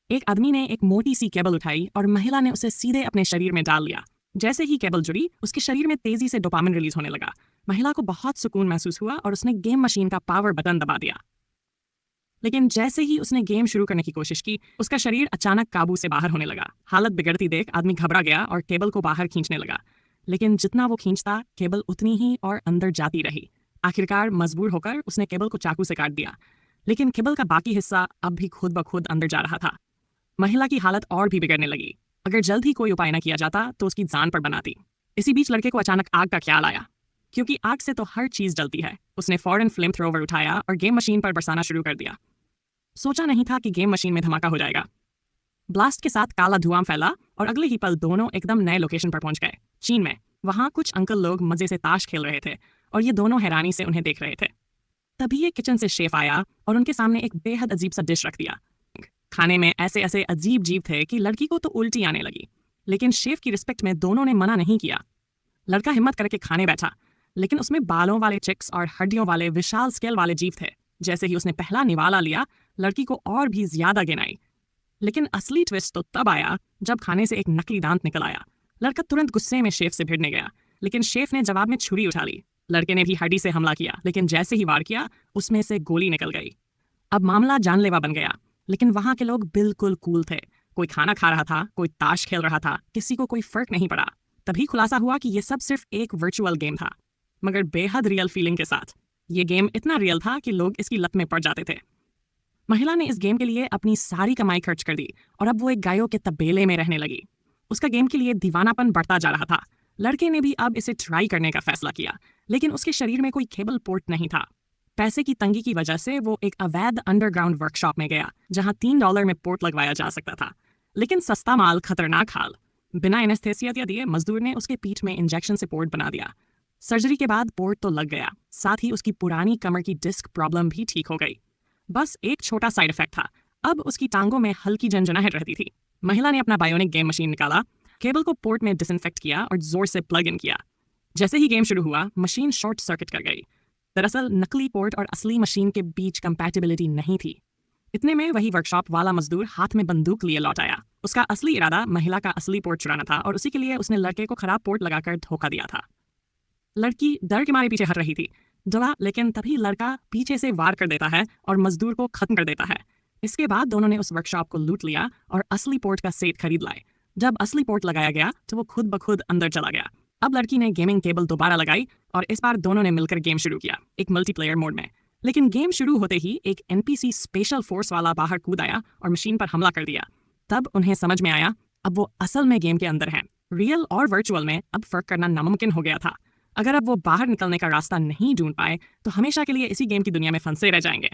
एक आदमी ने एक मोटी सी केबल उठाई और महिला ने उसे सीधे अपने शरीर में डाल लिया। जैसे ही केबल जुड़ी, उसके शरीर में तेजी से डोपामिन रिलीज होने लगा। महिला को बहुत सुकून महसूस हुआ और उसने गेम मशीन का पावर बटन दबा दिया। लेकिन जैसे ही उसने गेम शुरू करने की कोशिश की, उसका शरीर अचानक काबू से बाहर होने लगा। हालत बिगड़ती देख आदमी घबरा गया और केबल को बाहर खींचने लगा। लेकिन जितना वो खींचता, केबल उतनी ही और अंदर जाती रही। आखिरकार मजबूर होकर उसने केबल को चाकू से काट दिया, लेकिन केबल का बाकी हिस्सा अब भी खुद ब खुद अंदर जा रहा था। महिला की हालत और भी बिगड़ने लगी। अगर जल्द ही कोई उपाय न किया जाता तो उसकी जान पर बनाती। इसी बीच लड़के को अचानक आग का ख्याल आया, क्योंकि आग से तो हर चीज जलती है। उसने फौरन फ्लेम थ्रोवर उठाया और गेम मशीन पर बरसाना शुरू कर दिया। सोचा नहीं था कि गेम मशीन में धमाका हो जाएगा। ब्लास्ट के साथ काला धुआं फैला और अगले ही पल दोनों एकदम नए लोकेशन पर पहुंच गए, चीन में। वहां कुछ अंकल लोग मजे से ताश खेल रहे थे और ये दोनों हैरानी से उन्हें देख रहे थे। तभी एक किचन से शेफ आया और उनके सामने एक बेहद अजीब सा डिश रख दिया। खाने में ऐसे ऐसे अजीब जीव थे कि लड़की को तो उल्टी आने लगी, लेकिन शेफ की रिस्पेक्ट में दोनों ने मना नहीं किया। लड़का हिम्मत करके खाने बैठा, लेकिन उसमें बालों वाले चिक्स और हड्डियों वाले विशाल स्केल वाले जीव थे। जैसे ही उसने पहला निवाला लिया, लड़की को और भी ज्यादा घिन आई। लेकिन असली ट्विस्ट तो तब आया जब खाने से एक नकली दांत निकल आया। लड़का तुरंत गुस्से में शेफ से भिड़ने गया, लेकिन शेफ ने जवाब में छुरी उठा ली। लड़के ने भी हड्डी से हमला किया, लेकिन जैसे ही वार किया, उसमें से गोली निकल गई। अब मामला जानलेवा बन गया, लेकिन वहां के लोग बिल्कुल कूल थे। कोई खाना खा रहा था, कोई ताश खेल रहा था, किसी को कोई फर्क नहीं पड़ा। तभी खुलासा हुआ कि यह सब सिर्फ एक वर्चुअल गेम था, मगर बेहद रियल फीलिंग के साथ। ये गेम इतना रियल था कि लोग इसकी लत में पड़ जाते थे। महिला ने इस गेम के लिए अपनी सारी कमाई खर्च कर दी और अब वो एक गायों के तबेले में रहने लगी। उसका गेम के लिए दीवानापन बढ़ता जा रहा था। लड़के ने भी अब इसे ट्राई करने का फैसला किया, लेकिन उसके शरीर में कोई केबल पोर्ट नहीं था। पैसे की तंगी की वजह से वो एक अवैध अंडरग्राउंड वर्कशॉप में गया, जहां $3 में पोर्ट लगवाया जा सकता था। लेकिन सस्ता माल, खतरनाक हाल। बिना एनेस्थेसिया दिए मजदूर ने उसके पीठ में इंजेक्शन से पोर्ट बना दिया। सर्जरी के बाद पोर्ट तो लग गया, साथ ही उसकी पुरानी कमर की डिस्क प्रॉब्लम भी ठीक हो गई। बस एक छोटा साइड इफेक्ट था, अब उसकी टांगों में हल्की झंझनाहट रहती थी। महिला ने अपना बायोनिक गेम मशीन निकाला, केबल को पोर्ट में डिसइंफेक्ट किया और जोर से प्लग इन किया। जैसे ही गेम शुरू हुआ, मशीन शॉर्ट सर्किट कर गई। दरअसल नकली पोर्ट और असली मशीन के बीच कंपैटिबिलिटी नहीं थी। इतने में वही वर्कशॉप वाला मजदूर हाथ में बंदूक लिए लौट आया। उसका असली इरादा महिला का असली पोर्ट चुराना था और उसी के लिए उसने लड़के को खराब पोर्ट लगाकर धोखा दिया था। लड़की डर के मारे पीछे हट रही थी, लेकिन तभी लड़का पीछे से वार कर देता है और मजदूर को खत्म कर देता है। इसके बाद दोनों ने उस वर्कशॉप को लूट लिया और असली पोर्ट का सेट खरीद लाए। जब असली पोर्ट लगाया गया तो वो खुद ब खुद अंदर चला गया। अब लड़की ने गेमिंग केबल दोबारा लगाई और इस बार दोनों ने मिलकर गेम शुरू किया, एक मल्टीप्लेयर मोड में। लेकिन गेम शुरू होते ही एक एनपीसी स्पेशल फोर्स वाला बाहर कूद आया और मशीन पर हमला कर दिया। तब उन्हें समझ में आया, अब वो असल में गेम के अंदर हैं। रियल और वर्चुअल में अब फर्क करना नामुमकिन हो गया था। अगर अब वो बाहर निकलने का रास्ता नहीं ढूंढ पाए तो हमेशा के लिए इसी गेम की दुनिया में फंसे रह जाएंगे।